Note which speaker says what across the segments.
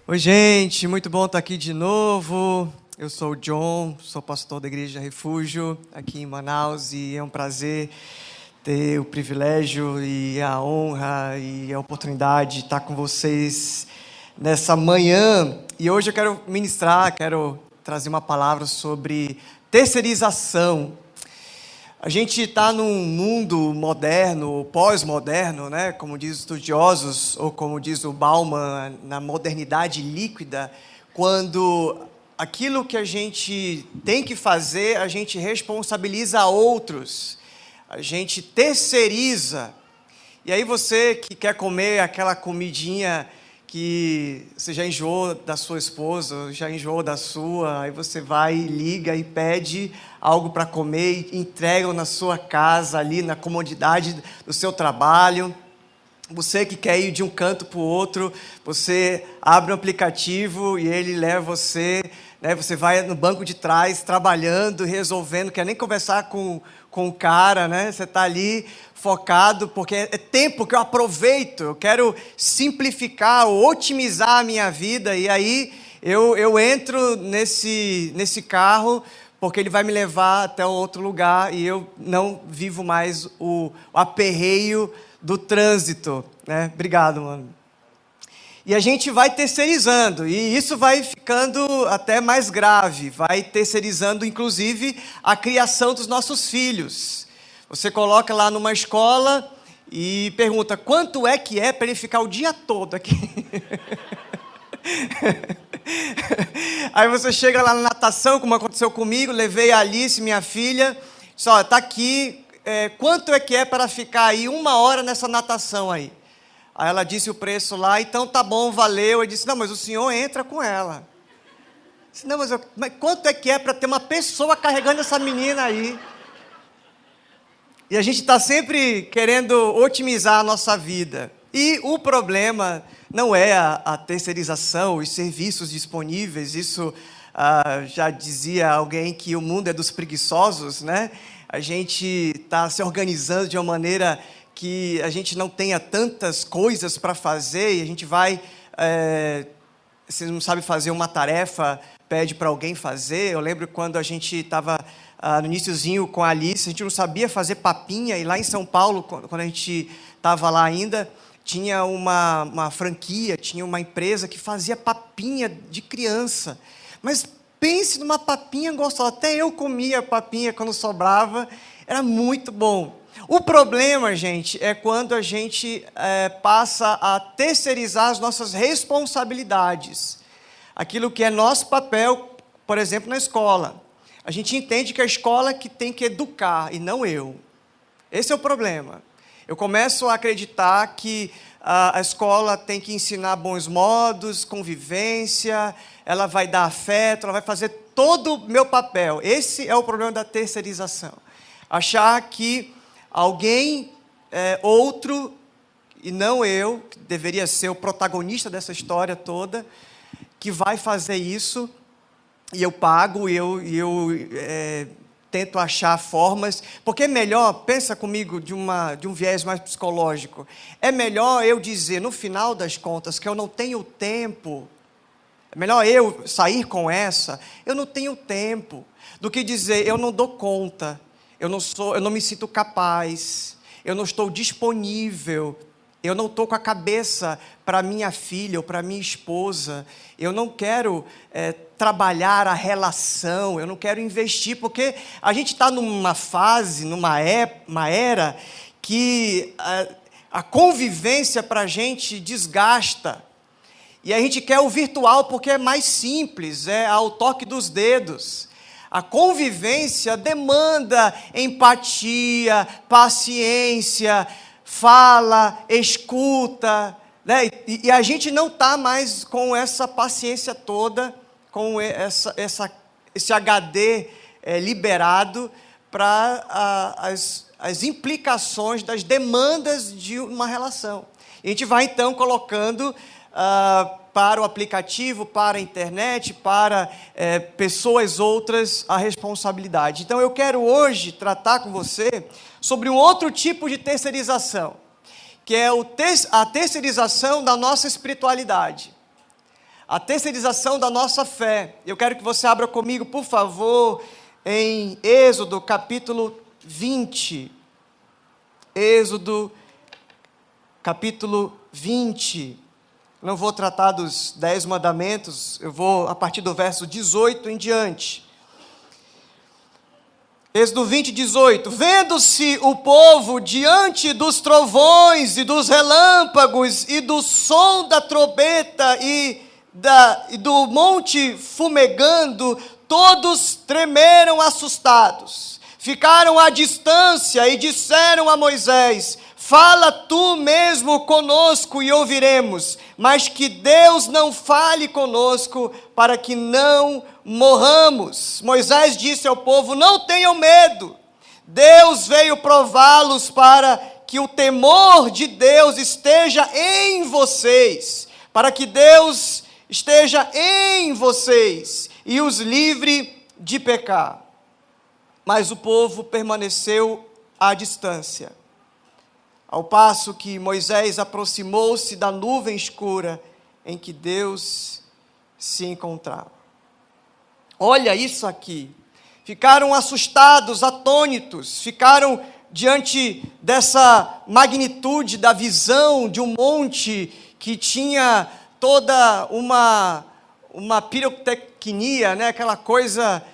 Speaker 1: Oi, gente, muito bom estar aqui de novo. Eu sou o John, sou pastor da Igreja Refúgio aqui em Manaus e é um prazer ter o privilégio e a honra e a oportunidade de estar com vocês nessa manhã. E hoje eu quero trazer uma palavra sobre terceirização. A gente está num mundo moderno, pós-moderno, né? Como diz os estudiosos, ou como diz o Bauman, na modernidade líquida, quando aquilo que a gente tem que fazer, a gente responsabiliza a outros, a gente terceiriza. E aí você que quer comer aquela comidinha que você já enjoou da sua esposa, já enjoou da sua, aí você vai, liga e pede algo para comer e entregam na sua casa, ali na comodidade do seu trabalho. Você que quer ir de um canto para o outro, você abre um aplicativo e ele leva você, né? Você vai no banco de trás, trabalhando, resolvendo, quer nem conversar com o cara, né? Você está ali focado, porque é tempo que eu aproveito, eu quero simplificar, otimizar a minha vida, e aí eu entro nesse carro, porque ele vai me levar até outro lugar, e eu não vivo mais o aperreio do trânsito, né? Obrigado, mano. E a gente vai terceirizando, e isso vai ficando até mais grave, vai terceirizando, inclusive, a criação dos nossos filhos. Você coloca lá numa escola e pergunta, quanto é que é para ele ficar o dia todo aqui? Aí você chega lá na natação, como aconteceu comigo, levei a Alice, minha filha, disse, ó, tá aqui, quanto é que é para ficar aí 1 hora nessa natação aí? Aí ela disse o preço lá, então tá bom, valeu. Eu disse, não, mas o senhor entra com ela. Eu disse, não, mas quanto é que é para ter uma pessoa carregando essa menina aí? E a gente está sempre querendo otimizar a nossa vida. E o problema não é a terceirização, os serviços disponíveis. Isso já dizia alguém que o mundo é dos preguiçosos, né? A gente está se organizando de uma maneira que a gente não tenha tantas coisas para fazer e a gente vai... você não sabe fazer uma tarefa, pede para alguém fazer. Eu lembro quando a gente estava... no iniciozinho com a Alice, a gente não sabia fazer papinha, e lá em São Paulo, quando a gente estava lá ainda, tinha uma franquia, tinha uma empresa que fazia papinha de criança. Mas pense numa papinha gostosa, até eu comia papinha quando sobrava, era muito bom. O problema, gente, é quando a gente passa a terceirizar as nossas responsabilidades. Aquilo que é nosso papel, por exemplo, na escola. A gente entende que a escola é que tem que educar, e não eu. Esse é o problema. Eu começo a acreditar que a escola tem que ensinar bons modos, convivência, ela vai dar afeto, ela vai fazer todo o meu papel. Esse é o problema da terceirização. Achar que alguém, outro, e não eu, que deveria ser o protagonista dessa história toda, que vai fazer isso. E eu pago, e eu tento achar formas, porque é melhor, pensa comigo de um viés mais psicológico, é melhor eu dizer, no final das contas, que eu não tenho tempo, é melhor eu sair com essa, eu não tenho tempo, do que dizer, eu não dou conta, eu não me sinto capaz, eu não estou disponível, eu não estou com a cabeça para minha filha ou para minha esposa, eu não quero trabalhar a relação, eu não quero investir, porque a gente está numa fase, uma era, que a convivência para a gente desgasta, e a gente quer o virtual porque é mais simples, é ao toque dos dedos. A convivência demanda empatia, paciência, fala, escuta, né? E a gente não está mais com essa paciência toda, com esse HD liberado para as implicações das demandas de uma relação. E a gente vai então colocando para o aplicativo, para a internet, para pessoas outras a responsabilidade. Então eu quero hoje tratar com você sobre um outro tipo de terceirização, que é a terceirização da nossa espiritualidade. a terceirização da nossa fé. Eu quero que você abra comigo, por favor, em Êxodo capítulo 20. Êxodo capítulo 20. Não vou tratar dos 10 mandamentos, eu vou a partir do verso 18 em diante. Êxodo 20, 18. Vendo-se o povo diante dos trovões e dos relâmpagos e do som da trombeta e do monte fumegando, todos tremeram assustados. Ficaram à distância e disseram a Moisés: fala tu mesmo conosco e ouviremos, mas que Deus não fale conosco para que não morramos. Moisés disse ao povo: não tenham medo, Deus veio prová-los para que o temor de Deus esteja em vocês, para que Deus esteja em vocês e os livre de pecar. Mas o povo permaneceu à distância, ao passo que Moisés aproximou-se da nuvem escura em que Deus se encontrava. Olha isso aqui. Ficaram assustados, atônitos, ficaram diante dessa magnitude da visão de um monte que tinha toda uma pirotecnia, né? Aquela coisa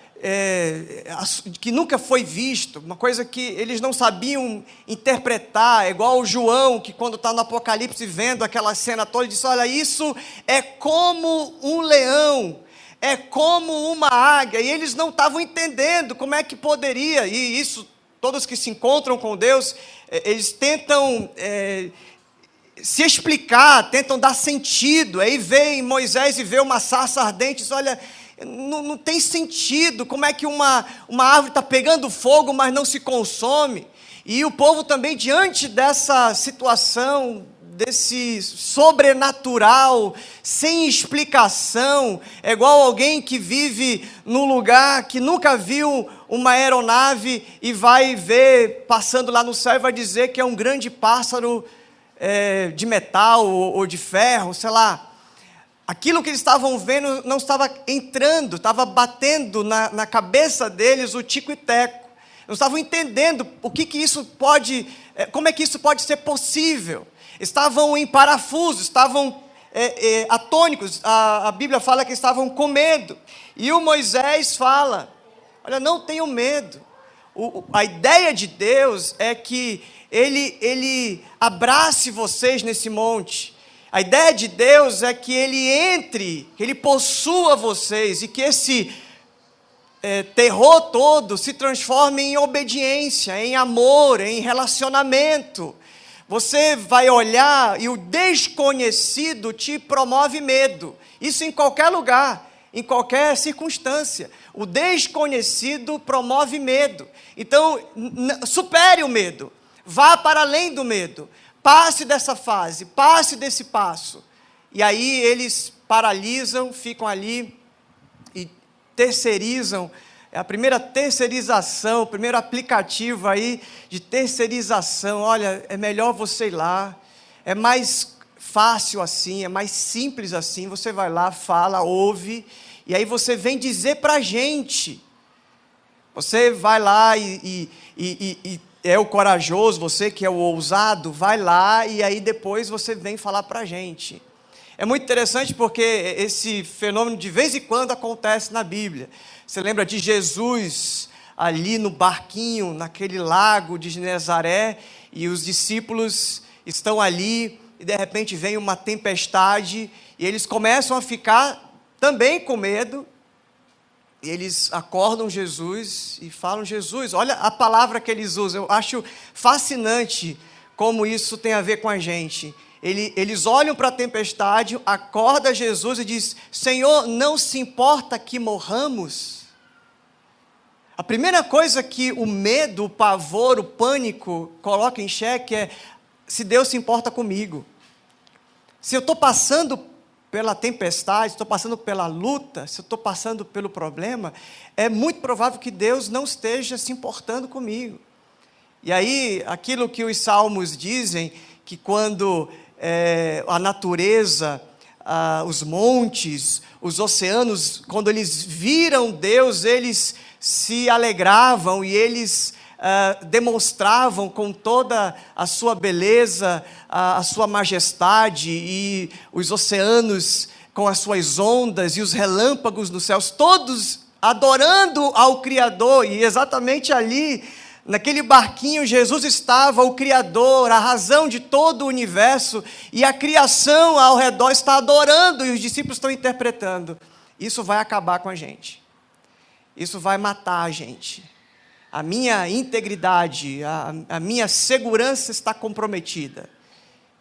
Speaker 1: que nunca foi visto, uma coisa que eles não sabiam interpretar, é igual o João, que quando está no Apocalipse vendo aquela cena toda, ele diz: olha, isso é como um leão, é como uma águia, e eles não estavam entendendo como é que poderia, e isso, todos que se encontram com Deus, eles tentam se explicar, tentam dar sentido, aí vem Moisés e vê uma sarça ardente, diz: olha, não tem sentido, como é que uma árvore está pegando fogo, mas não se consome? E o povo também, diante dessa situação, desse sobrenatural, sem explicação, é igual alguém que vive num lugar que nunca viu uma aeronave e vai ver passando lá no céu e vai dizer que é um grande pássaro de metal ou de ferro, sei lá. Aquilo que eles estavam vendo não estava entrando, estava batendo na cabeça deles o tico e teco. Não estavam entendendo o que isso pode, como é que isso pode ser possível. Estavam em parafuso, estavam atônicos. A Bíblia fala que estavam com medo. E o Moisés fala: olha, não tenham medo. A ideia de Deus é que Ele abrace vocês nesse monte. A ideia de Deus é que Ele entre, que Ele possua vocês e que esse terror todo se transforme em obediência, em amor, em relacionamento. Você vai olhar e o desconhecido te promove medo. Isso em qualquer lugar, em qualquer circunstância. O desconhecido promove medo. Então, supere o medo. Vá para além do medo. Passe dessa fase, passe desse passo. E aí eles paralisam, ficam ali e terceirizam. É a primeira terceirização, o primeiro aplicativo aí de terceirização. Olha, é melhor você ir lá, é mais fácil assim, é mais simples assim. Você vai lá, fala, ouve, e aí você vem dizer para a gente. Você vai lá e é o corajoso, você que é o ousado, vai lá e aí depois você vem falar para a gente. É muito interessante porque esse fenômeno de vez em quando acontece na Bíblia. Você lembra de Jesus ali no barquinho, naquele lago de Genezaré, e os discípulos estão ali e de repente vem uma tempestade e eles começam a ficar também com medo. E eles acordam Jesus e falam: Jesus, olha a palavra que eles usam, eu acho fascinante como isso tem a ver com a gente. Eles olham para a tempestade, acorda Jesus e diz: Senhor, não se importa que morramos? A primeira coisa que o medo, o pavor, o pânico coloca em xeque é se Deus se importa comigo. Se eu estou passando pela tempestade, estou passando pela luta, se eu estou passando pelo problema, é muito provável que Deus não esteja se importando comigo. E aí, aquilo que os salmos dizem, que quando a natureza, os montes, os oceanos, quando eles viram Deus, eles se alegravam e eles demonstravam com toda a sua beleza, a sua majestade, e os oceanos com as suas ondas e os relâmpagos nos céus, todos adorando ao Criador. E exatamente ali, naquele barquinho, Jesus estava, o Criador, a razão de todo o universo, e a criação ao redor está adorando, e os discípulos estão interpretando. Isso vai acabar com a gente. Isso vai matar a gente. A minha integridade, a minha segurança está comprometida.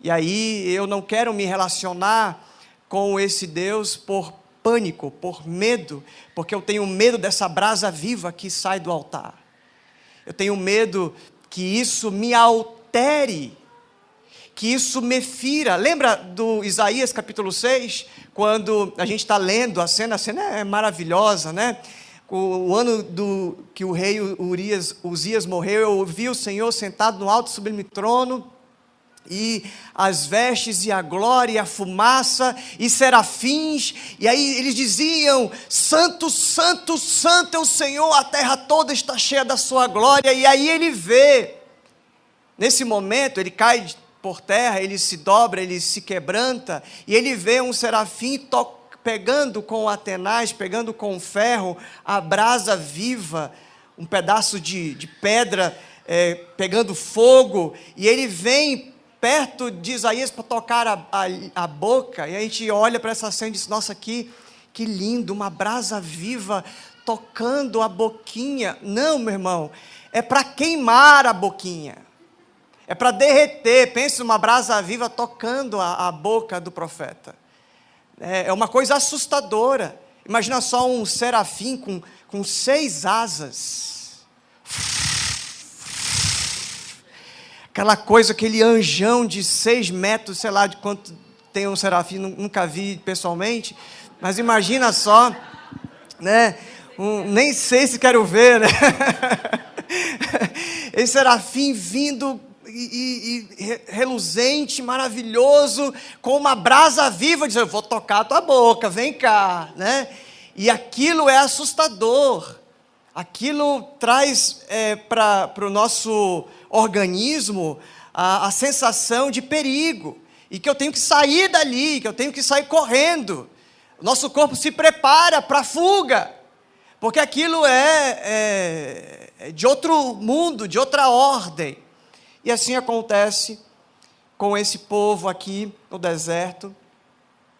Speaker 1: E aí eu não quero me relacionar com esse Deus por pânico, por medo, porque eu tenho medo dessa brasa viva que sai do altar. Eu tenho medo que isso me altere, que isso me fira. Lembra do Isaías capítulo 6? Quando a gente está lendo a cena é maravilhosa, né? O ano que o rei Uzias morreu, eu vi o Senhor sentado no alto sublime trono, e as vestes, e a glória, e a fumaça, e serafins, e aí eles diziam: santo, santo, santo é o Senhor, a terra toda está cheia da sua glória. E aí ele vê, nesse momento, ele cai por terra, ele se dobra, ele se quebranta, e ele vê um serafim pegando com atenaz, pegando com ferro, a brasa viva, um pedaço de pedra, pegando fogo, e ele vem perto de Isaías para tocar a boca, e a gente olha para essa cena e diz: nossa, que lindo, uma brasa viva tocando a boquinha. Não, meu irmão, é para queimar a boquinha, é para derreter. Pense numa brasa viva tocando a boca do profeta. É uma coisa assustadora. Imagina só um serafim com 6 asas, aquela coisa, aquele anjão de 6 metros, sei lá de quanto tem um serafim, nunca vi pessoalmente, mas imagina só, né? Nem sei se quero ver, né? Esse serafim vindo e reluzente, maravilhoso, com uma brasa viva, dizendo: eu vou tocar a tua boca, vem cá, né? E aquilo é assustador. Aquilo traz para o nosso organismo a sensação de perigo, e que eu tenho que sair dali, que eu tenho que sair correndo. O nosso corpo se prepara para a fuga, porque aquilo é de outro mundo, de outra ordem. E assim acontece com esse povo aqui no deserto.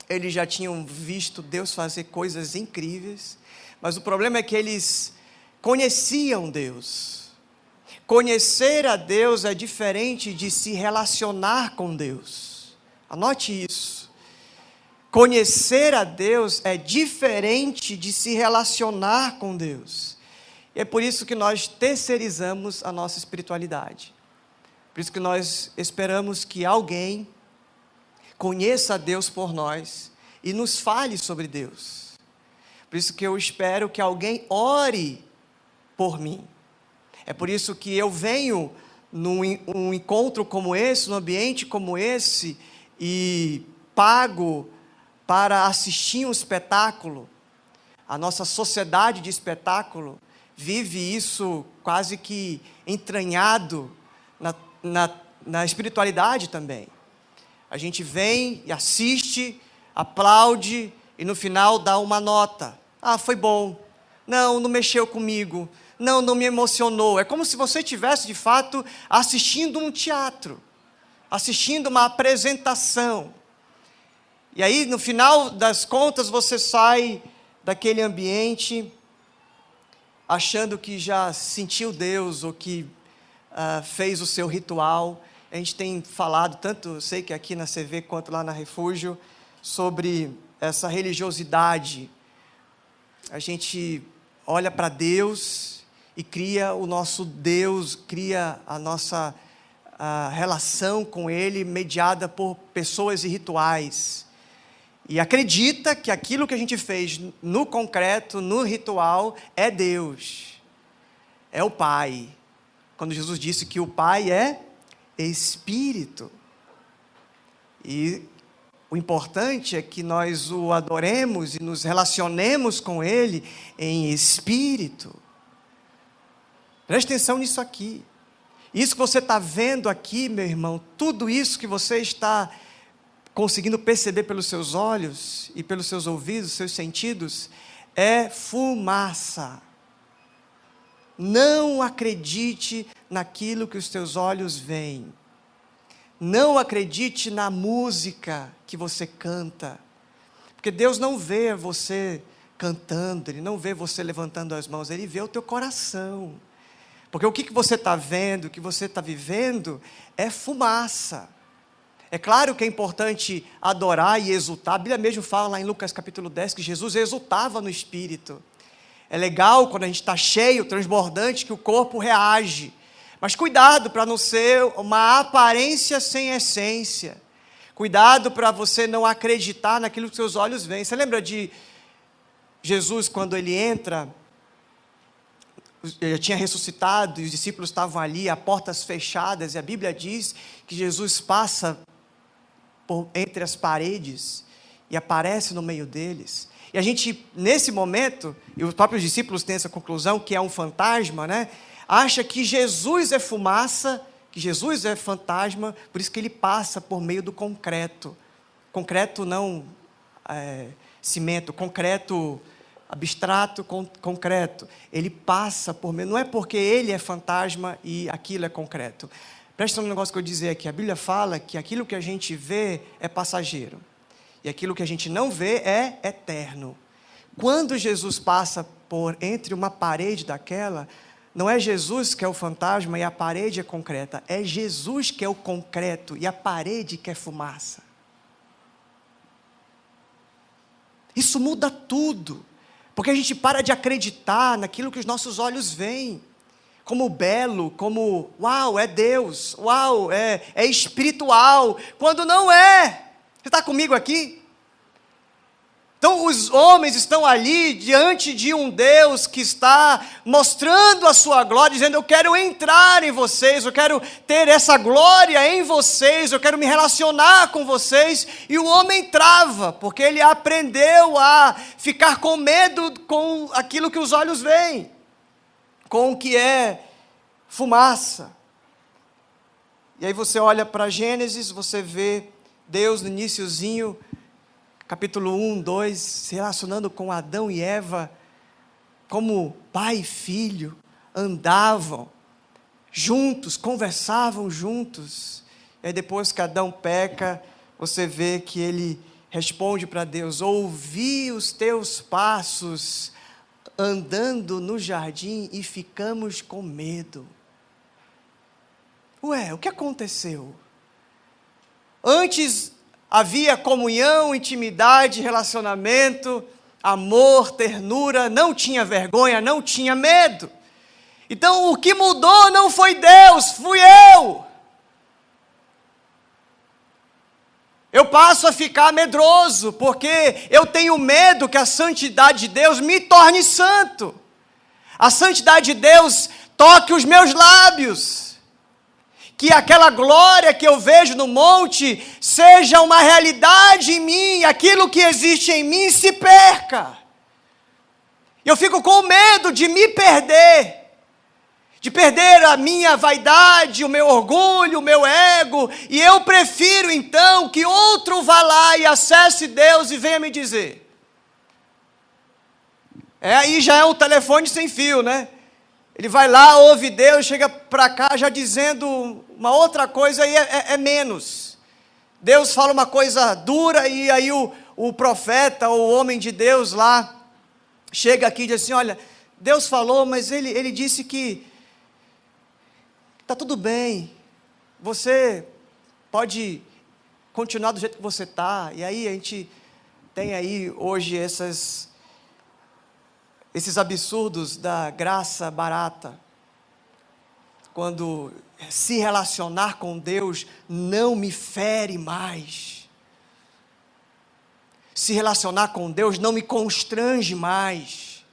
Speaker 1: Eles já tinham visto Deus fazer coisas incríveis, mas o problema é que eles conheciam Deus. Conhecer a Deus é diferente de se relacionar com Deus. Anote isso. Conhecer a Deus é diferente de se relacionar com Deus. E é por isso que nós terceirizamos a nossa espiritualidade. Por isso que nós esperamos que alguém conheça a Deus por nós e nos fale sobre Deus. Por isso que eu espero que alguém ore por mim. É por isso que eu venho num encontro como esse, num ambiente como esse, e pago para assistir um espetáculo. A nossa sociedade de espetáculo vive isso quase que entranhado na espiritualidade também. A gente vem e assiste, aplaude, e no final dá uma nota. Ah, foi bom. Não mexeu comigo. Não me emocionou. É como se você estivesse, de fato, assistindo um teatro, assistindo uma apresentação. E aí, no final das contas, você sai daquele ambiente achando que já sentiu Deus, ou que fez o seu ritual. A gente tem falado tanto, eu sei que aqui na CV quanto lá na Refúgio, sobre essa religiosidade. A gente olha para Deus e cria o nosso Deus, cria a nossa relação com Ele mediada por pessoas e rituais. E acredita que aquilo que a gente fez no concreto, no ritual, é Deus, é o Pai. Quando Jesus disse que o Pai é Espírito. E O importante é que nós o adoremos e nos relacionemos com Ele em espírito. Preste atenção nisso aqui. Isso que você está vendo aqui, meu irmão, tudo isso que você está conseguindo perceber pelos seus olhos e pelos seus ouvidos, seus sentidos, é fumaça. Não acredite naquilo que os teus olhos veem. Não acredite na música que você canta. Porque Deus não vê você cantando, Ele não vê você levantando as mãos, Ele vê o teu coração. Porque o que você está vendo, o que você está vivendo, é fumaça. É claro que é importante adorar e exultar. A Bíblia mesmo fala lá em Lucas capítulo 10 que Jesus exultava no Espírito. É legal quando a gente está cheio, transbordante, que o corpo reage. Mas cuidado para não ser uma aparência sem essência. Cuidado para você não acreditar naquilo que seus olhos veem. Você lembra de Jesus quando ele entra? Ele tinha ressuscitado e os discípulos estavam ali, a portas fechadas. E a Bíblia diz que Jesus passa entre as paredes e aparece no meio deles. E a gente, nesse momento, e os próprios discípulos têm essa conclusão, que é um fantasma, né? Acha que Jesus é fumaça, que Jesus é fantasma, por isso que ele passa por meio do concreto. Concreto não cimento, concreto abstrato, concreto. Ele passa por meio, não é porque ele é fantasma e aquilo é concreto. Presta atenção no negócio que eu dizer aqui, a Bíblia fala que aquilo que a gente vê é passageiro, e aquilo que a gente não vê é eterno. Quando Jesus passa por entre uma parede daquela, não é Jesus que é o fantasma e a parede é concreta. É Jesus que é o concreto e a parede que é fumaça. Isso muda tudo. Porque a gente para de acreditar naquilo que os nossos olhos veem. Como belo, como, uau, é Deus. Uau, é espiritual. Quando não é. Você está comigo aqui? Então os homens estão ali diante de um Deus que está mostrando a sua glória, dizendo: eu quero entrar em vocês, eu quero ter essa glória em vocês, eu quero me relacionar com vocês. E o homem trava, porque ele aprendeu a ficar com medo com aquilo que os olhos veem, com o que é fumaça. E aí você olha para Gênesis, você vê Deus no iniciozinho, capítulo 1, 2, se relacionando com Adão e Eva, como pai e filho, andavam juntos, conversavam juntos. E aí depois que Adão peca, você vê que ele responde para Deus: ouvi os teus passos andando no jardim e ficamos com medo. Ué, o que aconteceu? Antes havia comunhão, intimidade, relacionamento, amor, ternura, não tinha vergonha, não tinha medo. Então o que mudou não foi Deus, fui eu. Eu passo a ficar medroso, porque eu tenho medo que a santidade de Deus me torne santo. A santidade de Deus toque os meus lábios. Que aquela glória que eu vejo no monte seja uma realidade em mim, aquilo que existe em mim se perca. Eu fico com medo de me perder, de perder a minha vaidade, o meu orgulho, o meu ego, e eu prefiro então que outro vá lá e acesse Deus e venha me dizer. Aí já é um telefone sem fio, né? Ele vai lá, ouve Deus, chega para cá já dizendo uma outra coisa e é menos. Deus fala uma coisa dura e aí o profeta, o homem de Deus lá, chega aqui e diz assim: olha, Deus falou, mas ele disse que está tudo bem, você pode continuar do jeito que você está. E aí a gente tem aí hoje esses absurdos da graça barata, quando se relacionar com Deus não me fere mais, se relacionar com Deus não me constrange mais,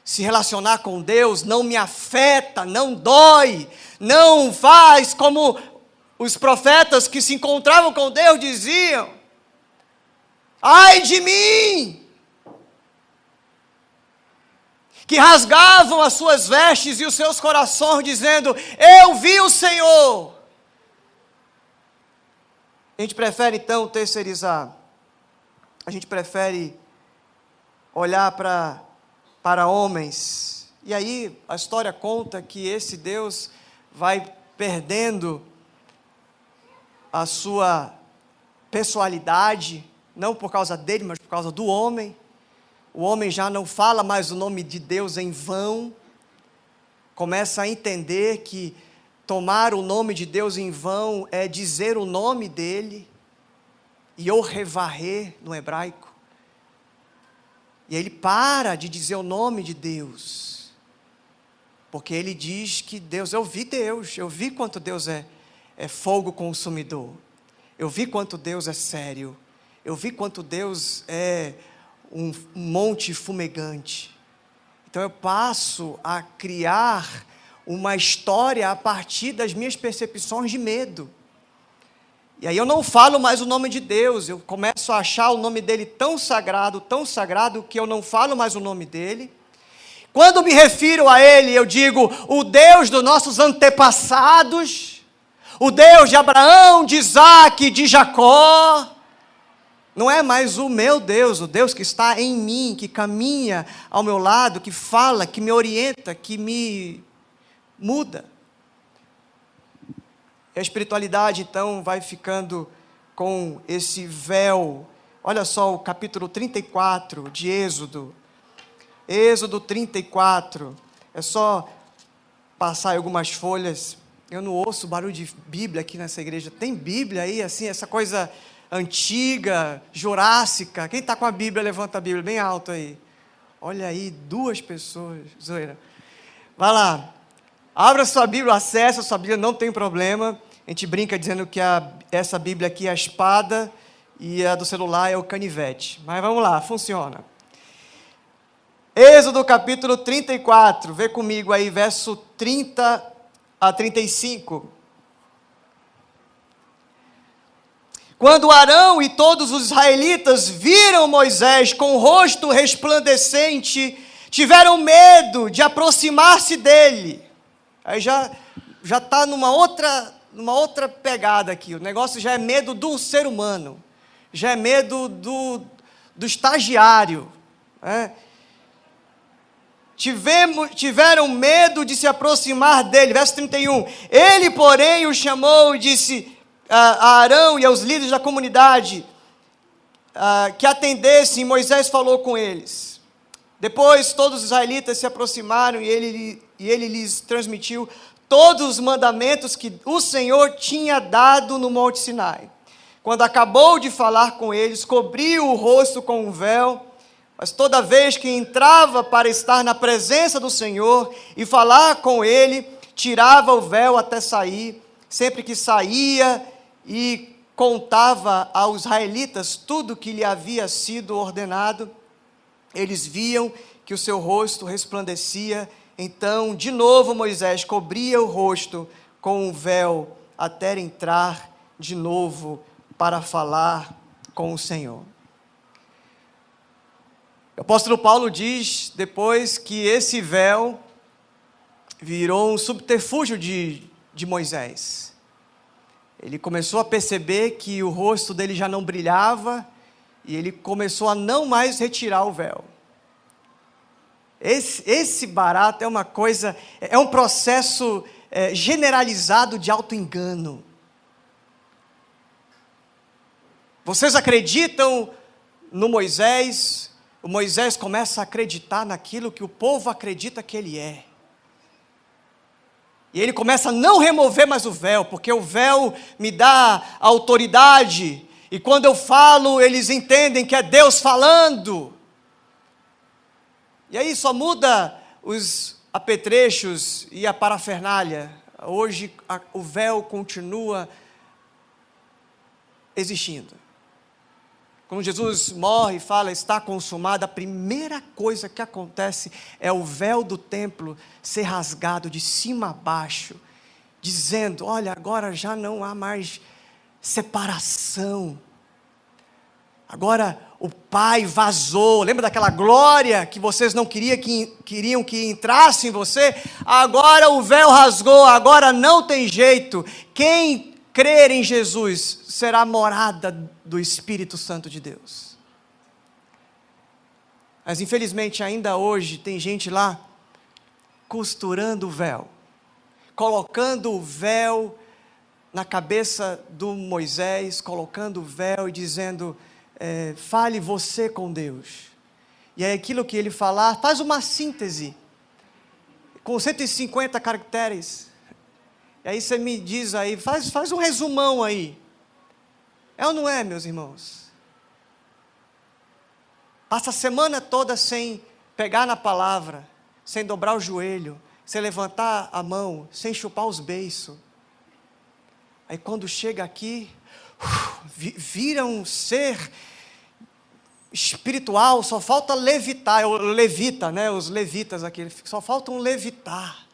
Speaker 1: se relacionar com Deus não me afeta, não dói, não faz como os profetas que se encontravam com Deus diziam: Ai de mim! Que rasgavam as suas vestes e os seus corações, dizendo: eu vi o Senhor. A gente prefere então terceirizar. A gente prefere olhar para homens. E aí a história conta que esse Deus vai perdendo a sua pessoalidade, não por causa dele, mas por causa do homem. O homem já não fala mais o nome de Deus em vão, começa a entender que tomar o nome de Deus em vão é dizer o nome dele, Yohevarê no hebraico. E ele para de dizer o nome de Deus, porque ele diz que Deus, eu vi quanto Deus é fogo consumidor, eu vi quanto Deus é sério, eu vi quanto Deus é um monte fumegante. Então eu passo a criar uma história a partir das minhas percepções de medo. E aí eu não falo mais o nome de Deus, eu começo a achar o nome dele tão sagrado, que eu não falo mais o nome dele. Quando me refiro a ele, eu digo: o Deus dos nossos antepassados, o Deus de Abraão, de Isaque, de Jacó. Não é mais o meu Deus, o Deus que está em mim, que caminha ao meu lado, que fala, que me orienta, que me muda. A espiritualidade, então, vai ficando com esse véu. Olha só o capítulo 34 de Êxodo. Êxodo 34. É só passar algumas folhas. Eu não ouço barulho de Bíblia aqui nessa igreja. Tem Bíblia aí, assim, essa coisa antiga, jurássica. Quem está com a Bíblia, levanta a Bíblia bem alto aí. Olha aí, 2 pessoas. Zoeira. Vai lá. Abra sua Bíblia, acessa a sua Bíblia, não tem problema. A gente brinca dizendo que essa Bíblia aqui é a espada e a do celular é o canivete. Mas vamos lá, funciona. Êxodo capítulo 34, vê comigo aí, verso 30 a 35. Quando Arão e todos os israelitas viram Moisés com o rosto resplandecente, tiveram medo de aproximar-se dele. Aí já está numa outra pegada aqui. O negócio já é medo do ser humano, já é medo do estagiário. Tiveram medo de se aproximar dele. Verso 31. Ele, porém, o chamou e disse a Arão e aos líderes da comunidade que atendessem. Moisés falou com eles. Depois todos os israelitas se aproximaram e ele lhes transmitiu todos os mandamentos que o Senhor tinha dado no Monte Sinai. Quando acabou de falar com eles, cobriu o rosto com um véu, mas toda vez que entrava para estar na presença do Senhor e falar com ele, tirava o véu até sair. Sempre que saía e contava aos israelitas tudo que lhe havia sido ordenado, eles viam que o seu rosto resplandecia. Então, de novo, Moisés cobria o rosto com um véu até entrar de novo para falar com o Senhor. O apóstolo Paulo diz depois que esse véu virou um subterfúgio de Moisés. Ele começou a perceber que o rosto dele já não brilhava e ele começou a não mais retirar o véu. Esse barato é uma coisa, é um processo generalizado de auto-engano. Vocês acreditam no Moisés? O Moisés começa a acreditar naquilo que o povo acredita que ele é. E ele começa a não remover mais o véu, porque o véu me dá autoridade. E quando eu falo, eles entendem que é Deus falando. E aí só muda os apetrechos e a parafernália. Hoje o véu continua existindo. Quando Jesus morre e fala, está consumado, a primeira coisa que acontece é o véu do templo ser rasgado de cima a baixo, dizendo, olha, agora já não há mais separação. Agora o Pai vazou. Lembra daquela glória que vocês não queriam que entrasse em você? Agora o véu rasgou, agora não tem jeito. Quem crer em Jesus será morada do Espírito Santo de Deus. Mas infelizmente ainda hoje tem gente lá costurando o véu, colocando o véu na cabeça do Moisés, colocando o véu e dizendo, fale você com Deus. E aí aquilo que ele falar, faz uma síntese, com 150 caracteres. E aí você me diz aí, faz um resumão aí. É ou não é, meus irmãos? Passa a semana toda sem pegar na palavra, sem dobrar o joelho, sem levantar a mão, sem chupar os beiços. Aí quando chega aqui, vira um ser espiritual, só falta levitar, levita, né? Os levitas aqui, só faltam levitar.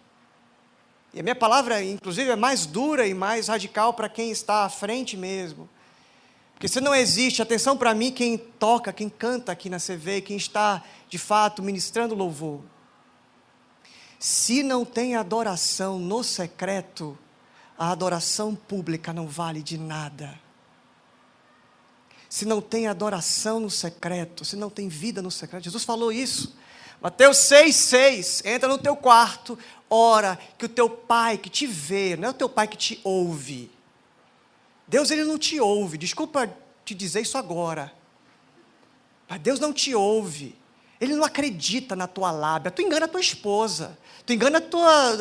Speaker 1: E a minha palavra, inclusive, é mais dura e mais radical para quem está à frente mesmo. Porque se não existe, atenção para mim, quem toca, quem canta aqui na CV, quem está, de fato, ministrando louvor. Se não tem adoração no secreto, a adoração pública não vale de nada. Se não tem adoração no secreto, se não tem vida no secreto, Jesus falou isso. Mateus 6,6, entra no teu quarto, ora, que o teu pai que te vê, não é o teu pai que te ouve. Deus, ele não te ouve, desculpa te dizer isso agora, mas Deus não te ouve, ele não acredita na tua lábia, tu engana a tua esposa, tu engana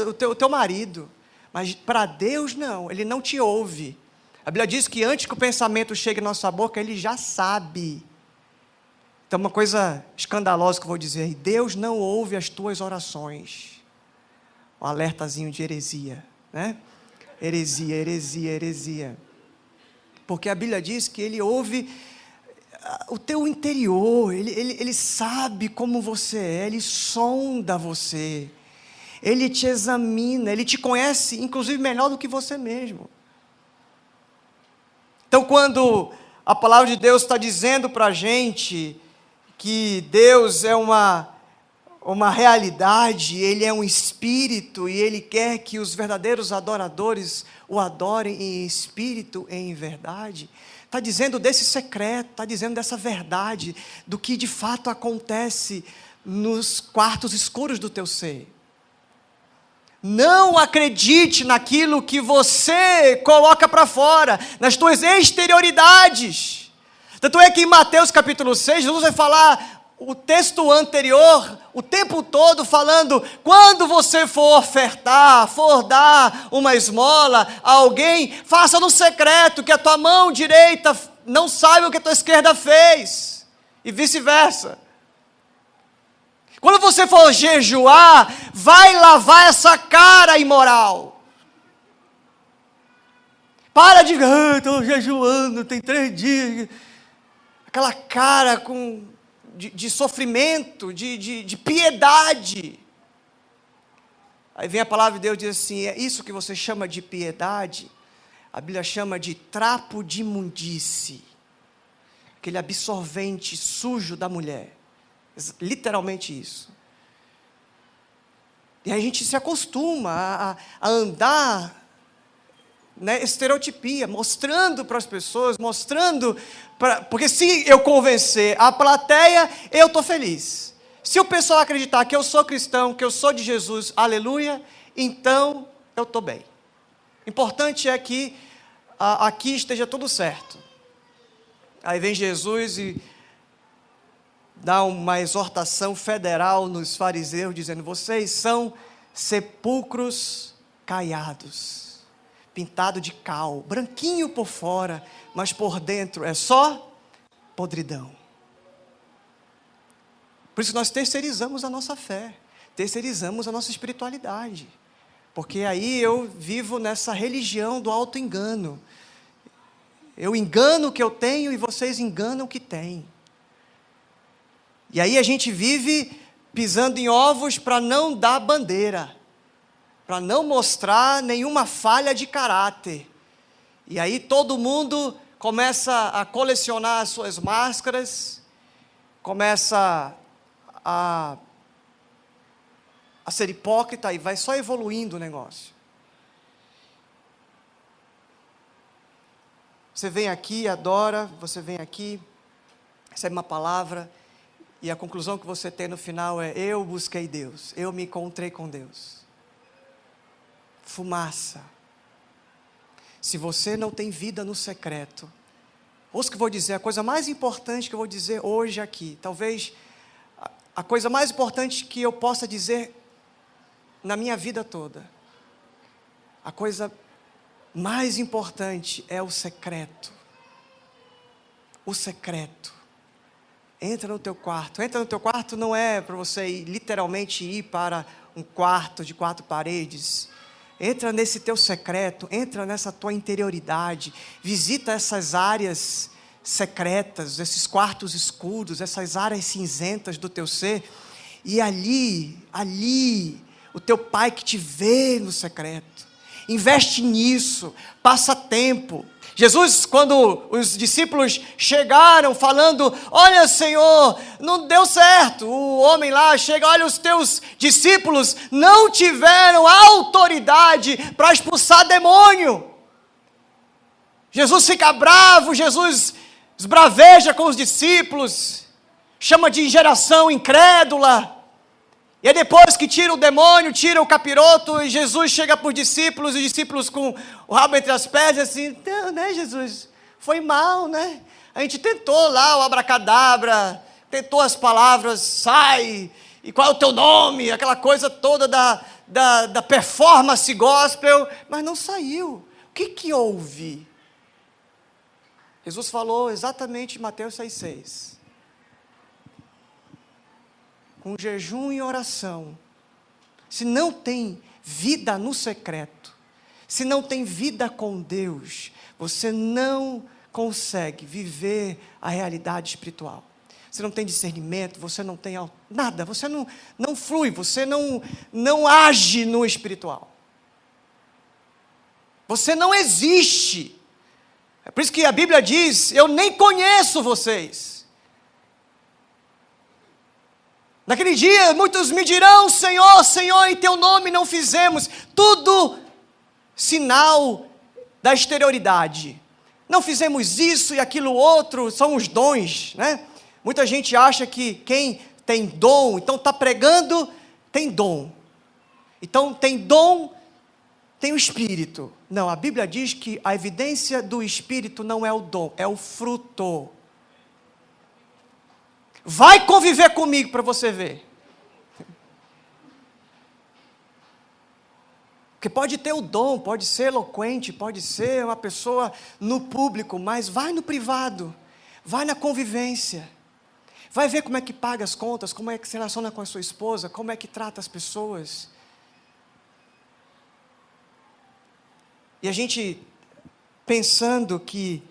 Speaker 1: o teu marido, mas para Deus não, ele não te ouve. A Bíblia diz que antes que o pensamento chegue à nossa boca, ele já sabe. Então uma coisa escandalosa que eu vou dizer aí, Deus não ouve as tuas orações. Um alertazinho de heresia, né? Heresia. Porque a Bíblia diz que ele ouve o teu interior, ele sabe como você é, ele sonda você, ele te examina, ele te conhece, inclusive melhor do que você mesmo. Então quando a palavra de Deus está dizendo para a gente que Deus é uma realidade, ele é um espírito e ele quer que os verdadeiros adoradores o adorem em espírito e em verdade, está dizendo desse secreto, está dizendo dessa verdade, do que de fato acontece nos quartos escuros do teu ser. Não acredite naquilo que você coloca para fora, nas tuas exterioridades. Tanto é que em Mateus capítulo 6, Jesus vai falar o texto anterior, o tempo todo falando, quando você for ofertar, for dar uma esmola a alguém, faça no secreto, que a tua mão direita não saiba o que a tua esquerda fez, e vice-versa. Quando você for jejuar, vai lavar essa cara imoral. Para de, estou jejuando, tem 3 dias, aquela cara de sofrimento, de piedade. Aí vem a palavra de Deus e diz assim, é isso que você chama de piedade, a Bíblia chama de trapo de imundície, aquele absorvente sujo da mulher, literalmente isso. E aí a gente se acostuma a andar, né, estereotipia, mostrando para as pessoas, porque se eu convencer a plateia, eu estou feliz. Se o pessoal acreditar que eu sou cristão, que eu sou de Jesus, aleluia, então eu estou bem. Importante é que aqui esteja tudo certo. Aí vem Jesus e dá uma exortação federal nos fariseus, dizendo, vocês são sepulcros caiados, pintado de cal, branquinho por fora, mas por dentro é só podridão. Por isso nós terceirizamos a nossa fé, terceirizamos a nossa espiritualidade, porque aí eu vivo nessa religião do auto-engano. Eu engano o que eu tenho e vocês enganam o que têm. E aí a gente vive pisando em ovos para não dar bandeira, para não mostrar nenhuma falha de caráter. E aí todo mundo começa a colecionar as suas máscaras começa a ser hipócrita e vai só evoluindo o negócio. Você vem aqui, adora, você vem aqui, recebe uma palavra, e a conclusão que você tem no final é: eu busquei Deus, eu me encontrei com Deus. Fumaça. Se você não tem vida no secreto, ouça o que eu vou dizer, a coisa mais importante que eu vou dizer hoje aqui, talvez a coisa mais importante que eu possa dizer na minha vida toda, a coisa mais importante é o secreto. O secreto. Entra no teu quarto. Entra no teu quarto não é para você literalmente ir para um quarto de 4 paredes. Entra nesse teu secreto, entra nessa tua interioridade, visita essas áreas secretas, esses quartos escuros, essas áreas cinzentas do teu ser, e ali, o teu Pai que te vê no secreto, investe nisso, passa tempo. Jesus, quando os discípulos chegaram falando: olha, Senhor, não deu certo, o homem lá chega: olha, os teus discípulos não tiveram autoridade para expulsar demônio. Jesus fica bravo, Jesus esbraveja com os discípulos, chama de geração incrédula. E aí depois que tira o demônio, tira o capiroto, e Jesus chega para os discípulos, e os discípulos com o rabo entre as pernas, assim: não, né, Jesus, foi mal, né? A gente tentou lá o abracadabra, tentou as palavras, sai, e qual é o teu nome, aquela coisa toda da performance gospel, mas não saiu. O que houve? Jesus falou exatamente em Mateus 6,6. Com jejum e oração, se não tem vida no secreto, se não tem vida com Deus, você não consegue viver a realidade espiritual. Você não tem discernimento, você não tem nada, você não flui, você não age no espiritual. Você não existe. É por isso que a Bíblia diz: eu nem conheço vocês. Naquele dia, muitos me dirão: Senhor, Senhor, em teu nome não fizemos. Tudo sinal da exterioridade. Não fizemos isso e aquilo outro, são os dons, né? Muita gente acha que quem tem dom, então está pregando, tem dom. Então tem dom, tem o Espírito. Não, a Bíblia diz que a evidência do Espírito não é o dom, é o fruto. Vai conviver comigo para você ver. Porque pode ter o dom, pode ser eloquente, pode ser uma pessoa no público, mas vai no privado, vai na convivência. Vai ver como é que paga as contas, como é que se relaciona com a sua esposa, como é que trata as pessoas. E a gente pensando que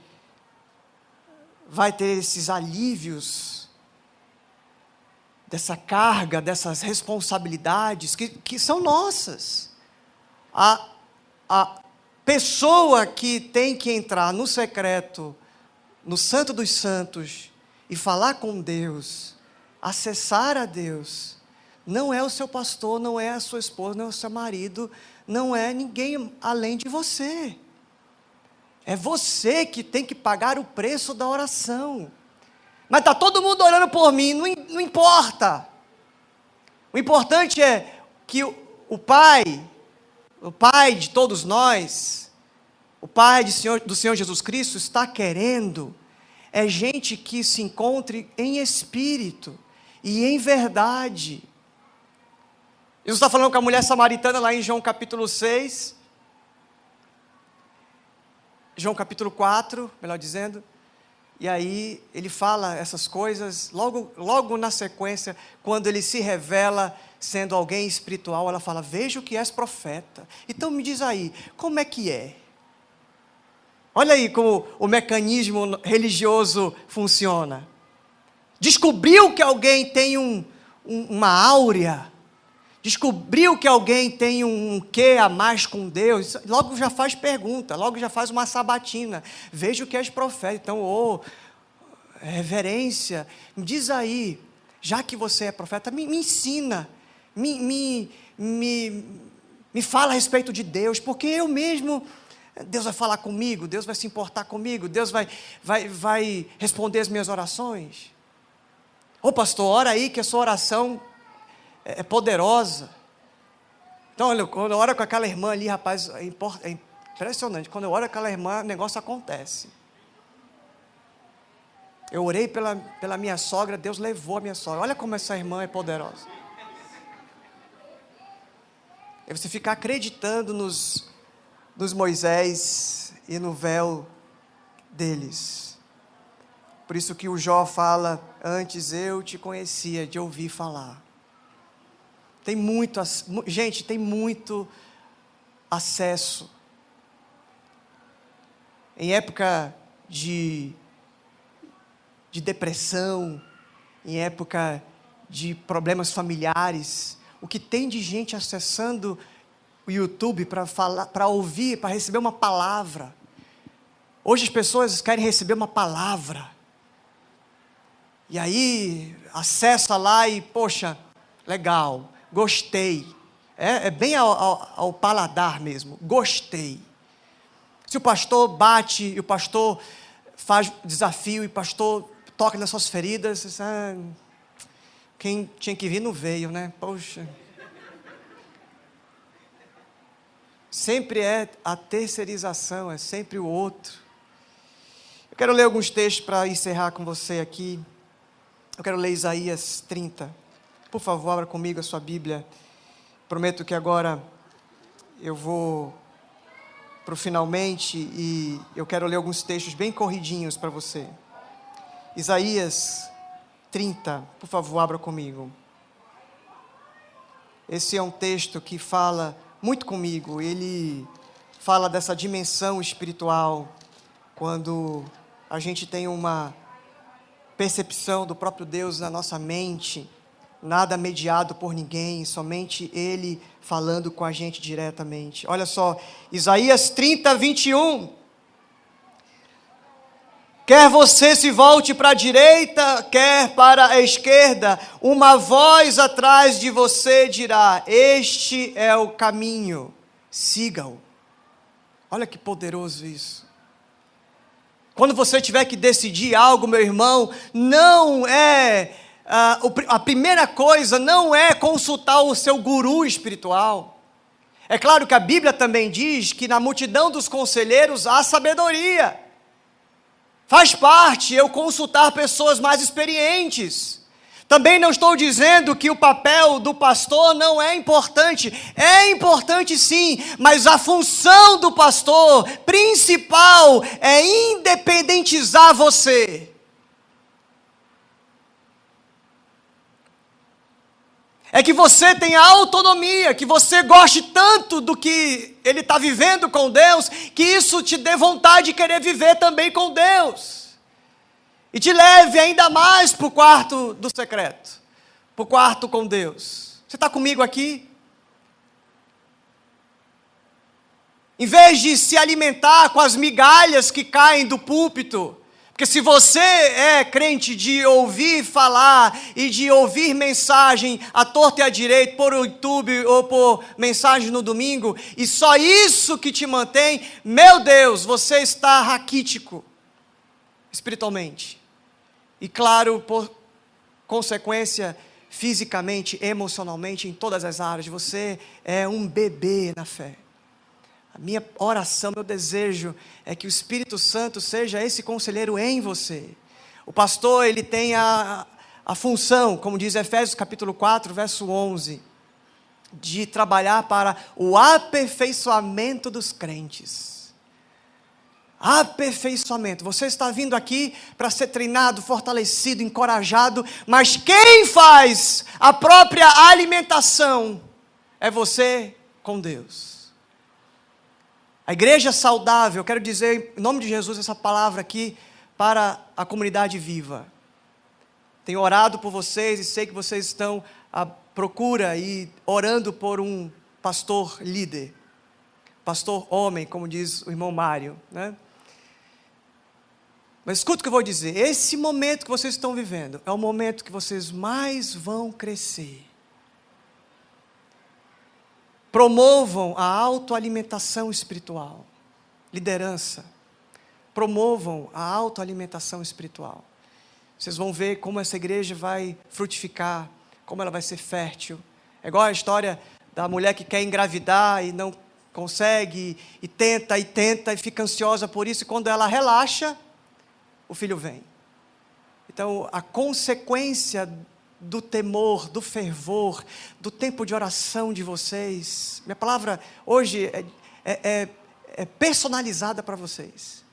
Speaker 1: vai ter esses alívios dessa carga, dessas responsabilidades que são nossas. A pessoa que tem que entrar no secreto, no Santo dos Santos, e falar com Deus, acessar a Deus, não é o seu pastor, não é a sua esposa, não é o seu marido, não é ninguém além de você. É você que tem que pagar o preço da oração. Mas está todo mundo orando por mim, não importa. O importante é que o Pai de todos nós, o Pai do Senhor Jesus Cristo está querendo, é gente que se encontre em espírito e em verdade. Jesus está falando com a mulher samaritana lá em João capítulo 6, João capítulo 4, melhor dizendo. E aí ele fala essas coisas, logo na sequência, quando ele se revela sendo alguém espiritual, ela fala: vejo que és profeta. Então me diz aí, como é que é? Olha aí como o mecanismo religioso funciona. Descobriu que alguém tem uma áurea, descobriu que alguém tem um quê a mais com Deus, logo já faz pergunta, logo já faz uma sabatina. Vejo que és profeta, então, reverência. Me diz aí, já que você é profeta, me ensina, me fala a respeito de Deus, porque eu mesmo, Deus vai falar comigo, Deus vai se importar comigo, Deus vai responder as minhas orações. Ô pastor, ora aí que a sua oração é poderosa. Então, olha, quando eu oro com aquela irmã ali, rapaz, é impressionante. Quando eu oro com aquela irmã, o negócio acontece. Eu orei pela minha sogra, Deus levou a minha sogra. Olha como essa irmã é poderosa. É você ficar acreditando nos Moisés e no véu deles. Por isso que o Jó fala, antes eu te conhecia de ouvir falar. Gente, tem muito acesso. Em época de depressão, em época de problemas familiares, o que tem de gente acessando o YouTube para falar, para ouvir, para receber uma palavra. Hoje as pessoas querem receber uma palavra. E aí, acessa lá e, poxa, legal, gostei. É bem ao paladar mesmo, gostei. Se o pastor bate, e o pastor faz desafio, e o pastor toca nas suas feridas, quem tinha que vir não veio, né? Poxa. Sempre é a terceirização, é sempre o outro. Eu quero ler alguns textos para encerrar com você aqui. Eu quero ler Isaías 30. Por favor, abra comigo a sua Bíblia. Prometo que agora eu vou para o finalmente e eu quero ler alguns textos bem corridinhos para você. Isaías 30, por favor, abra comigo. Esse é um texto que fala muito comigo. Ele fala dessa dimensão espiritual, quando a gente tem uma percepção do próprio Deus na nossa mente, nada mediado por ninguém, somente Ele falando com a gente diretamente. Olha só, Isaías 30, 21. Quer você se volte para a direita, quer para a esquerda, uma voz atrás de você dirá, este é o caminho, siga-o. Olha que poderoso isso. Quando você tiver que decidir algo, meu irmão, não é, a primeira coisa não é consultar o seu guru espiritual. É claro que a Bíblia também diz que na multidão dos conselheiros há sabedoria. Faz parte eu consultar pessoas mais experientes. Também não estou dizendo que o papel do pastor não é importante. É importante sim, mas a função do pastor principal é independentizar você. É que você tenha autonomia, que você goste tanto do que ele está vivendo com Deus, que isso te dê vontade de querer viver também com Deus. E te leve ainda mais para o quarto do secreto, para o quarto com Deus. Você está comigo aqui? Em vez de se alimentar com as migalhas que caem do púlpito, porque se você é crente de ouvir falar e de ouvir mensagem à torta e à direita por YouTube ou por mensagem no domingo, e só isso que te mantém, meu Deus, você está raquítico espiritualmente. E claro, por consequência, fisicamente, emocionalmente, em todas as áreas, você é um bebê na fé. A minha oração, meu desejo é que o Espírito Santo seja esse conselheiro em você. O pastor, ele tem a função, como diz Efésios capítulo 4, verso 11, de trabalhar para o aperfeiçoamento dos crentes. Aperfeiçoamento. Você está vindo aqui para ser treinado, fortalecido, encorajado, mas quem faz a própria alimentação é você com Deus. A igreja saudável, eu quero dizer em nome de Jesus essa palavra aqui para a comunidade viva. Tenho orado por vocês e sei que vocês estão à procura e orando por um pastor líder, pastor homem, como diz o irmão Mário, né? Mas escuta o que eu vou dizer. Esse momento que vocês estão vivendo é o momento que vocês mais vão crescer. Promovam a autoalimentação espiritual. Liderança. Promovam a autoalimentação espiritual. Vocês vão ver como essa igreja vai frutificar, como ela vai ser fértil. É igual a história da mulher que quer engravidar e não consegue, e tenta e fica ansiosa por isso, e quando ela relaxa, o filho vem. Então, a consequência do temor, do fervor, do tempo de oração de vocês, minha palavra hoje é personalizada para vocês.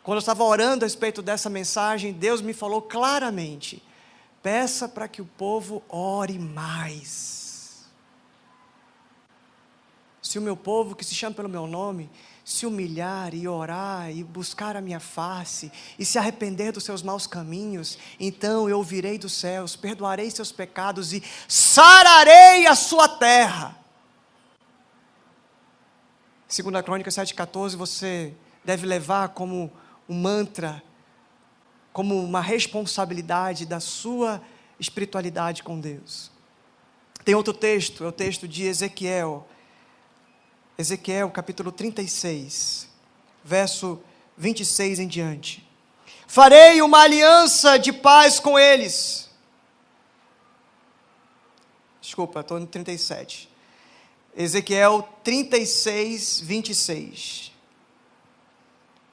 Speaker 1: Quando eu estava orando a respeito dessa mensagem, Deus me falou claramente, peça para que o povo ore mais. Se o meu povo, que se chama pelo meu nome, se humilhar e orar e buscar a minha face e se arrepender dos seus maus caminhos, então eu ouvirei dos céus, perdoarei seus pecados e sararei a sua terra. 2 Crônicas 7,14, você deve levar como um mantra, como uma responsabilidade da sua espiritualidade com Deus. Tem outro texto, é o texto de Ezequiel, capítulo 36, verso 26 em diante. Farei uma aliança de paz com eles. Desculpa, estou no 37. Ezequiel 36, 26.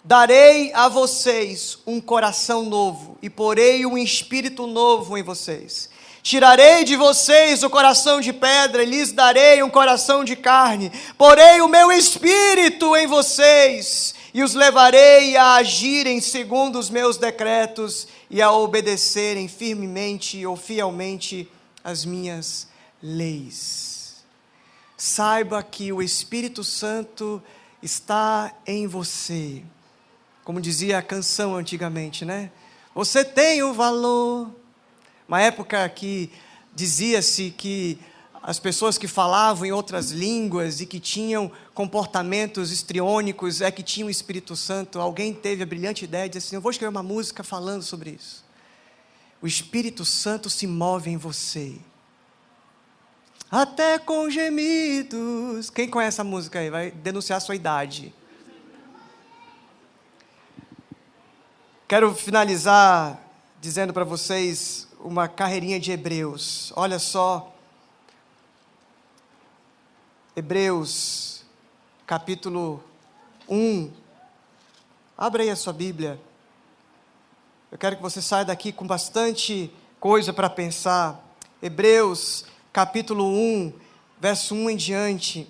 Speaker 1: Darei a vocês um coração novo e porei um espírito novo em vocês. Tirarei de vocês o coração de pedra e lhes darei um coração de carne. Porei o meu espírito em vocês e os levarei a agirem segundo os meus decretos e a obedecerem firmemente ou fielmente as minhas leis. Saiba que o Espírito Santo está em você. Como dizia a canção antigamente, né? Você tem o valor. Uma época que dizia-se que as pessoas que falavam em outras línguas e que tinham comportamentos histriônicos é que tinham o Espírito Santo. Alguém teve a brilhante ideia de dizer assim, eu vou escrever uma música falando sobre isso. O Espírito Santo se move em você. Até com gemidos. Quem conhece a música aí? Vai denunciar a sua idade. Quero finalizar dizendo para vocês uma carreirinha de Hebreus. Olha só. Hebreus, capítulo 1. Abra aí a sua Bíblia. Eu quero que você saia daqui com bastante coisa para pensar. Hebreus, capítulo 1, verso 1 em diante.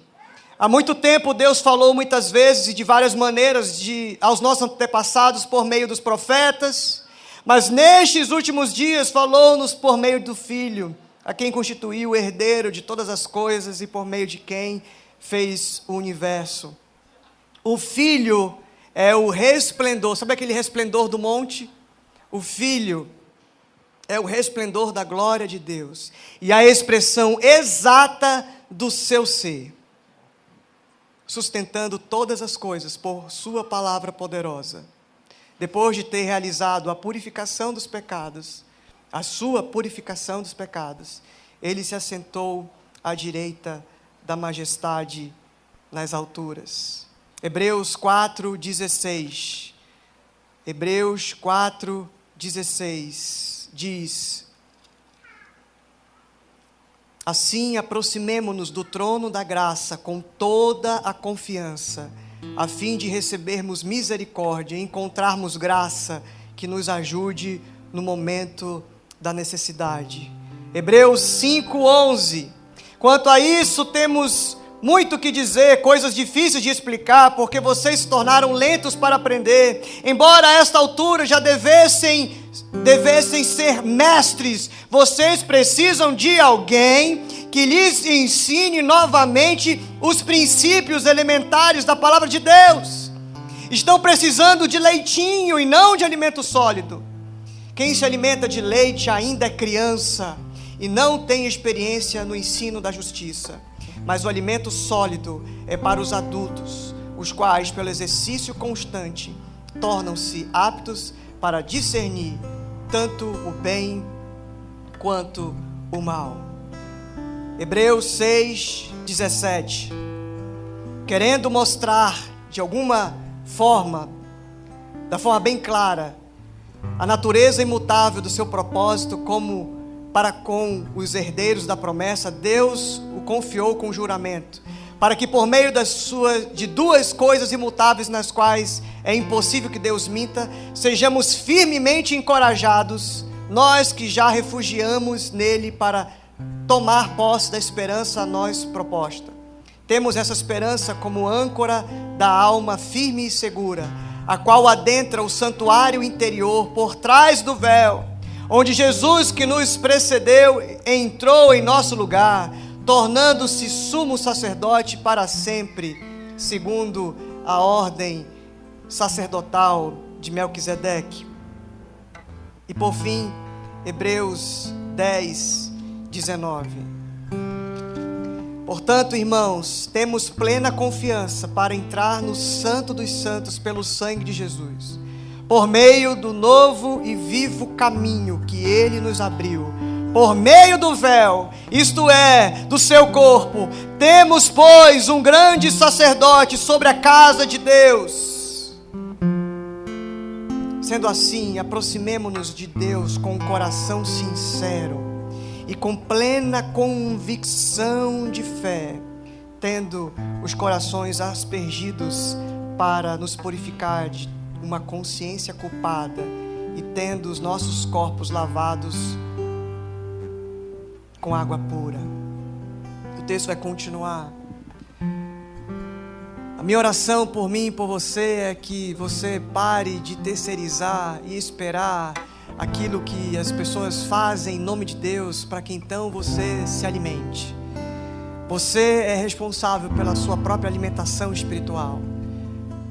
Speaker 1: Há muito tempo Deus falou muitas vezes e de várias maneiras aos nossos antepassados por meio dos profetas, mas nestes últimos dias falou-nos por meio do Filho, a quem constituiu o herdeiro de todas as coisas e por meio de quem fez o universo. O Filho é o resplendor, sabe aquele resplendor do monte? O Filho é o resplendor da glória de Deus e a expressão exata do seu ser, sustentando todas as coisas por sua palavra poderosa. Depois de ter realizado a purificação dos pecados, a sua purificação dos pecados, ele se assentou à direita da majestade nas alturas. Hebreus 4:16. Hebreus 4:16 diz: assim aproximemo-nos do trono da graça com toda a confiança, a fim de recebermos misericórdia e encontrarmos graça que nos ajude no momento da necessidade. Hebreus 5:11. Quanto a isso temos muito o que dizer, coisas difíceis de explicar, porque vocês se tornaram lentos para aprender. Embora a esta altura já devessem ser mestres, vocês precisam de alguém que lhes ensine novamente os princípios elementares da palavra de Deus. Estão precisando de leitinho e não de alimento sólido. Quem se alimenta de leite ainda é criança e não tem experiência no ensino da justiça. Mas o alimento sólido é para os adultos, os quais, pelo exercício constante, tornam-se aptos para discernir tanto o bem quanto o mal. Hebreus 6:17, querendo mostrar de alguma forma, da forma bem clara, a natureza imutável do seu propósito como para com os herdeiros da promessa, Deus o confiou com juramento, para que por meio de duas coisas imutáveis nas quais é impossível que Deus minta, sejamos firmemente encorajados, nós que já refugiamos nele para tomar posse da esperança a nós proposta. Temos essa esperança como âncora da alma firme e segura, a qual adentra o santuário interior por trás do véu, onde Jesus, que nos precedeu, entrou em nosso lugar, tornando-se sumo sacerdote para sempre, segundo a ordem sacerdotal de Melquisedeque. E por fim, Hebreus 10:19. Portanto, irmãos, temos plena confiança para entrar no Santo dos Santos pelo sangue de Jesus, por meio do novo e vivo caminho que Ele nos abriu, por meio do véu, isto é, do seu corpo. Temos, pois, um grande sacerdote sobre a casa de Deus. Sendo assim, aproximemo-nos de Deus com um coração sincero e com plena convicção de fé, tendo os corações aspergidos para nos purificar de uma consciência culpada e tendo os nossos corpos lavados com água pura. O texto vai continuar. A minha oração por mim e por você é que você pare de terceirizar e esperar aquilo que as pessoas fazem em nome de Deus, para que então você se alimente. Você é responsável pela sua própria alimentação espiritual.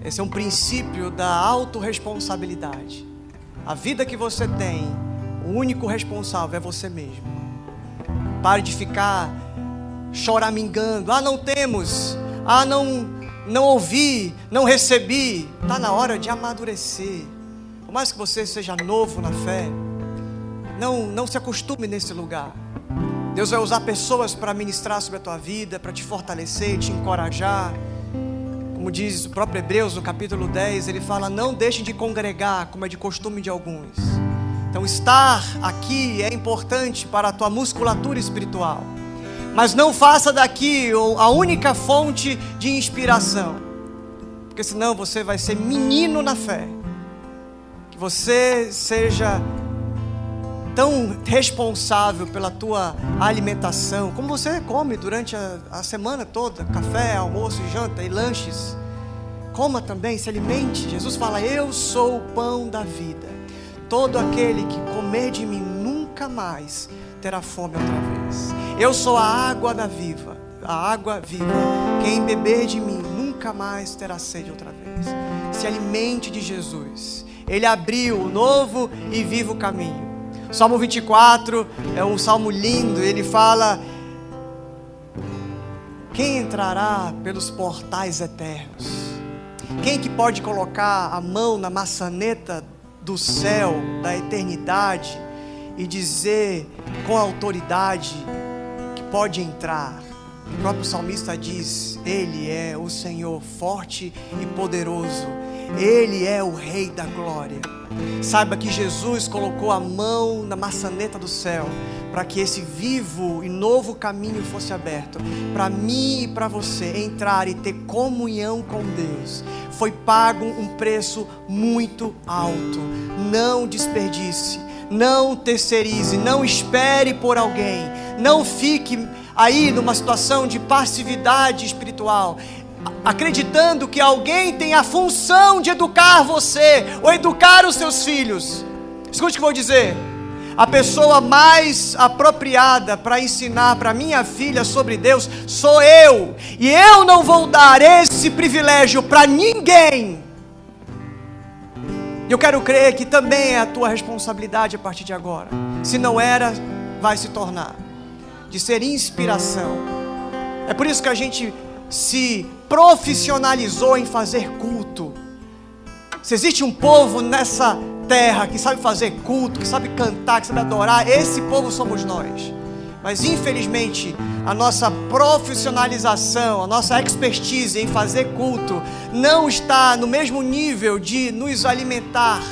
Speaker 1: Esse é um princípio da autorresponsabilidade. A vida que você tem, o único responsável é você mesmo. Pare de ficar choramingando. Não temos. Não ouvi, não recebi. Está na hora de amadurecer. Por mais que você seja novo na fé, não se acostume nesse lugar. Deus vai usar pessoas para ministrar sobre a tua vida, para te fortalecer, te encorajar. Como diz o próprio Hebreus, no capítulo 10, ele fala: não deixem de congregar, como é de costume de alguns. Então estar aqui é importante para a tua musculatura espiritual, mas não faça daqui a única fonte de inspiração, porque senão você vai ser menino na fé. Que você seja tão responsável pela tua alimentação, como você come durante a semana toda, café, almoço, janta e lanches. Coma também, se alimente. Jesus fala: eu sou o pão da vida. Todo aquele que comer de mim nunca mais terá fome outra vez. Eu sou a água viva. Quem beber de mim nunca mais terá sede outra vez. Se alimente de Jesus. Ele abriu o novo e vivo caminho. O Salmo 24 é um salmo lindo. Ele fala: quem entrará pelos portais eternos? Quem que pode colocar a mão na maçaneta do céu, da eternidade, e dizer com autoridade que pode entrar? O próprio salmista diz: Ele é o Senhor forte e poderoso, Ele é o Rei da glória. Saiba que Jesus colocou a mão na maçaneta do céu para que esse vivo e novo caminho fosse aberto para mim e para você entrar e ter comunhão com Deus. Foi pago um preço muito alto. Não desperdice, não terceirize, não espere por alguém, não fique aí numa situação de passividade espiritual, acreditando que alguém tem a função de educar você ou educar os seus filhos. Escute o que eu vou dizer. A pessoa mais apropriada para ensinar para minha filha sobre Deus sou eu, e eu não vou dar esse privilégio para ninguém. Eu quero crer que também é a tua responsabilidade a partir de agora. Se não era, vai se tornar, de ser inspiração. É por isso que a gente se profissionalizou em fazer culto. Se existe um povo nessa terra, que sabe fazer culto, que sabe cantar, que sabe adorar. Esse povo somos nós. Mas infelizmente a nossa profissionalização, a nossa expertise em fazer culto não está no mesmo nível de nos alimentar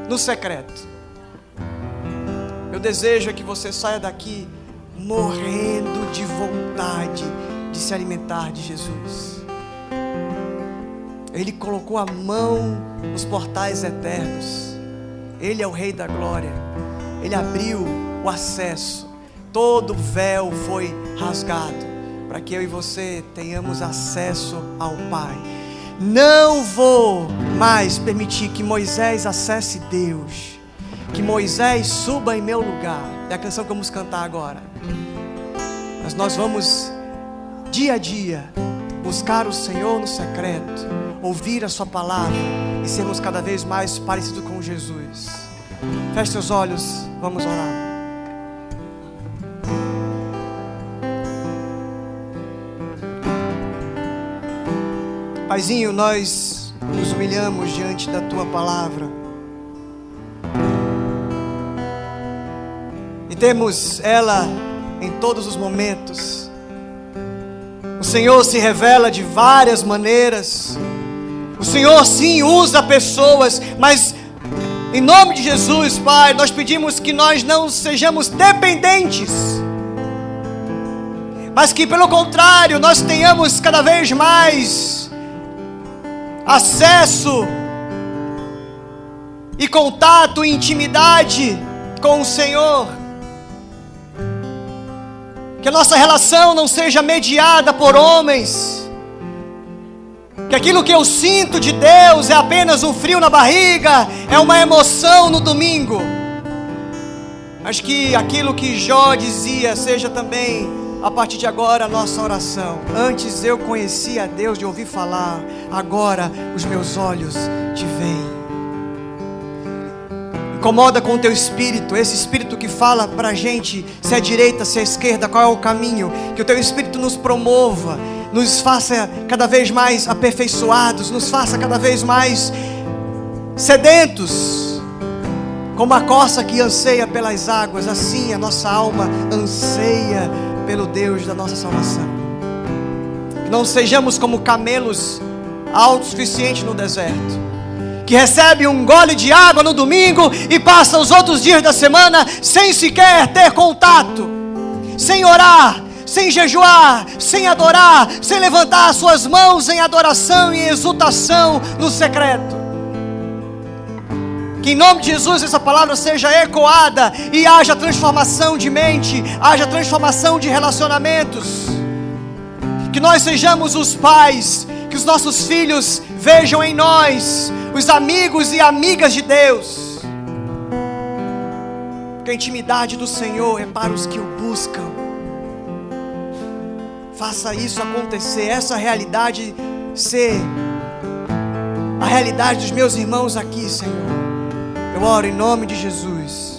Speaker 1: no secreto. Meu desejo é que você saia daqui morrendo de vontade de se alimentar de Jesus. Ele colocou a mão nos portais eternos. Ele é o Rei da Glória. Ele abriu o acesso. Todo véu foi rasgado para que eu e você tenhamos acesso ao Pai. Não vou mais permitir que Moisés acesse Deus, que Moisés suba em meu lugar. É a canção que vamos cantar agora. Mas nós vamos dia a dia buscar o Senhor no secreto, ouvir a sua palavra e sermos cada vez mais parecidos com Jesus. Feche seus olhos, vamos orar. Paizinho, nós nos humilhamos diante da Tua palavra e temos ela em todos os momentos. O Senhor se revela de várias maneiras. O Senhor sim usa pessoas, mas em nome de Jesus, Pai, nós pedimos que nós não sejamos dependentes, mas que pelo contrário nós tenhamos cada vez mais acesso e contato e intimidade com o Senhor. Que a nossa relação não seja mediada por homens. Que aquilo que eu sinto de Deus é apenas um frio na barriga, é uma emoção no domingo. Mas que aquilo que Jó dizia seja também, a partir de agora, a nossa oração. Antes eu conhecia a Deus de ouvir falar, agora os meus olhos te veem. Incomoda com o teu espírito, esse espírito que fala pra gente se é direita, se é esquerda, qual é o caminho. Que o teu espírito nos promova, nos faça cada vez mais aperfeiçoados, nos faça cada vez mais sedentos. Como a corça que anseia pelas águas, assim a nossa alma anseia pelo Deus da nossa salvação. Que não sejamos como camelos autossuficientes no deserto, que recebe um gole de água no domingo e passa os outros dias da semana sem sequer ter contato, sem orar, sem jejuar, sem adorar, sem levantar as suas mãos em adoração e exultação no secreto. Que em nome de Jesus essa palavra seja ecoada e haja transformação de mente, haja transformação de relacionamentos. Que nós sejamos os pais, que os nossos filhos vejam em nós os amigos e amigas de Deus. Porque a intimidade do Senhor é para os que o buscam. Faça isso acontecer, essa realidade ser a realidade dos meus irmãos aqui, Senhor. Eu oro em nome de Jesus.